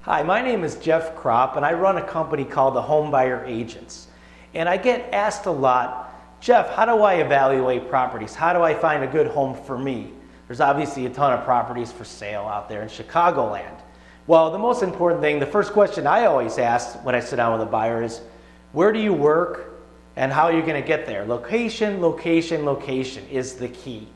Hi, my name is Jeff Kropp and I run a company called the Home Buyer Agents. And I get asked a lot, Jeff, how do I evaluate properties? How do I find a good home for me? There's obviously a ton of properties for sale out there in Chicagoland. Well, the most important thing, the first question I always ask when I sit down with a buyer is, where do you work and how are you going to get there? Location, location, location is the key.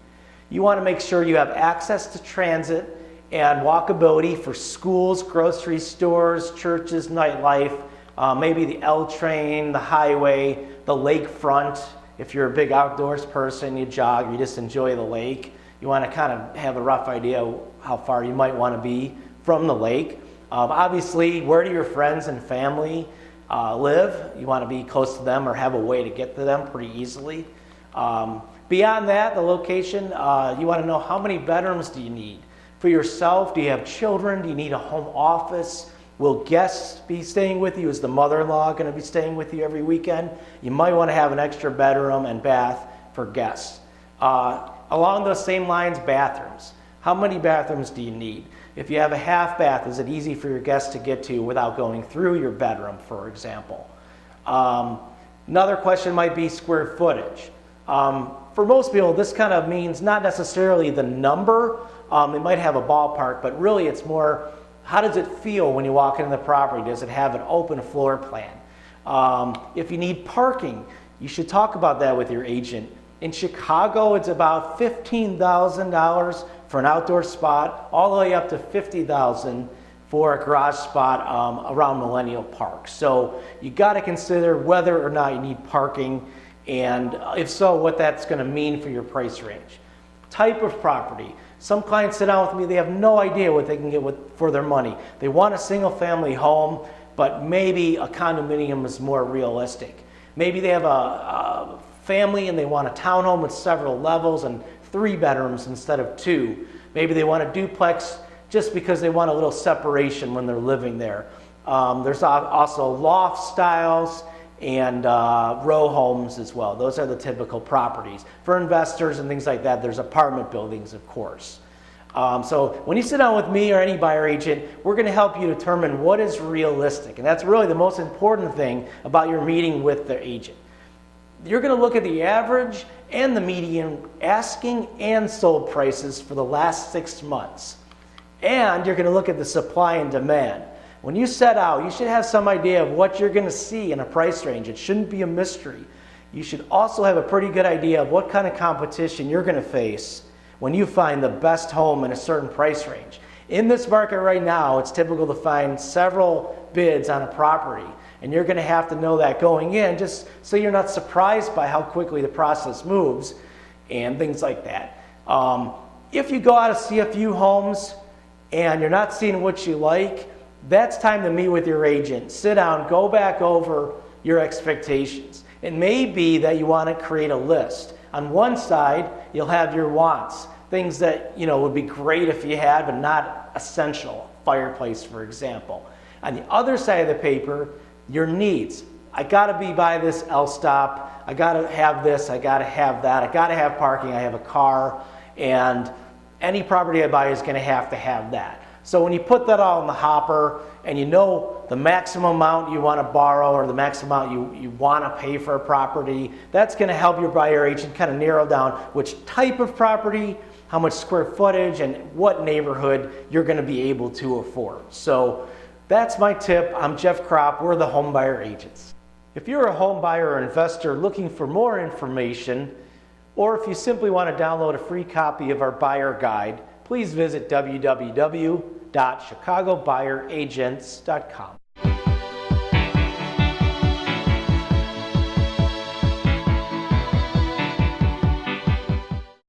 You want to make sure you have access to transit and walkability for schools, grocery stores, churches, nightlife, maybe the L train, the highway, the lakefront. If you're a big outdoors person, you jog, you just enjoy the lake. You want to kind of have a rough idea how far you might want to be from the lake. Obviously, where do your friends and family live? You want to be close to them or have a way to get to them pretty easily. Beyond that, the location, you want to know how many bedrooms do you need? For yourself, do you have children? Do you need a home office? Will guests be staying with you? Is the mother-in-law going to be staying with you every weekend? You might want to have an extra bedroom and bath for guests. Along those same lines, bathrooms. How many bathrooms do you need? If you have a half bath, is it easy for your guests to get to without going through your bedroom, for example? Another question might be square footage. For most people, this kind of means not necessarily the number. It might have a ballpark, but really it's more, how does it feel when you walk into the property? Does it have an open floor plan? If you need parking, you should talk about that with your agent. In Chicago, it's about $15,000 for an outdoor spot, all the way up to $50,000 for a garage spot around Millennial Park. So you got to consider whether or not you need parking, and if so, what that's going to mean for your price range. Type of property. Some clients sit down with me, they have no idea what they can get for their money. They want a single family home, but maybe a condominium is more realistic. Maybe they have a family and they want a townhome with several levels and 3 bedrooms instead of 2. Maybe they want a duplex just because they want a little separation when they're living there. There's also loft styles and row homes as well. Those are the typical properties. For investors and things like that, there's apartment buildings, of course. So when you sit down with me or any buyer agent, we're going to help you determine what is realistic. And that's really the most important thing about your meeting with the agent. You're going to look at the average and the median asking and sold prices for the last 6 months. And you're going to look at the supply and demand. When you set out, you should have some idea of what you're going to see in a price range. It shouldn't be a mystery. You should also have a pretty good idea of what kind of competition you're going to face when you find the best home in a certain price range. In this market right now, it's typical to find several bids on a property, and you're going to have to know that going in just so you're not surprised by how quickly the process moves and things like that. If you go out to see a few homes and you're not seeing what you like, that's time to meet with your agent. Sit down, go back over your expectations. It may be that you want to create a list. On one side, you'll have your wants, things that would be great if you had, but not essential. Fireplace, for example. On the other side of the paper, your needs. I got to be by this L stop. I got to have this. I got to have that. I got to have parking. I have a car, and any property I buy is going to have that. So when you put that all in the hopper and you know the maximum amount you want to borrow or the maximum amount you want to pay for a property, that's going to help your buyer agent kind of narrow down which type of property, how much square footage, and what neighborhood you're going to be able to afford. So that's my tip. I'm Jeff Kropp. We're the Home Buyer Agents. If you're a home buyer or investor looking for more information, or if you simply want to download a free copy of our buyer guide, please visit www.chicagobuyeragents.com.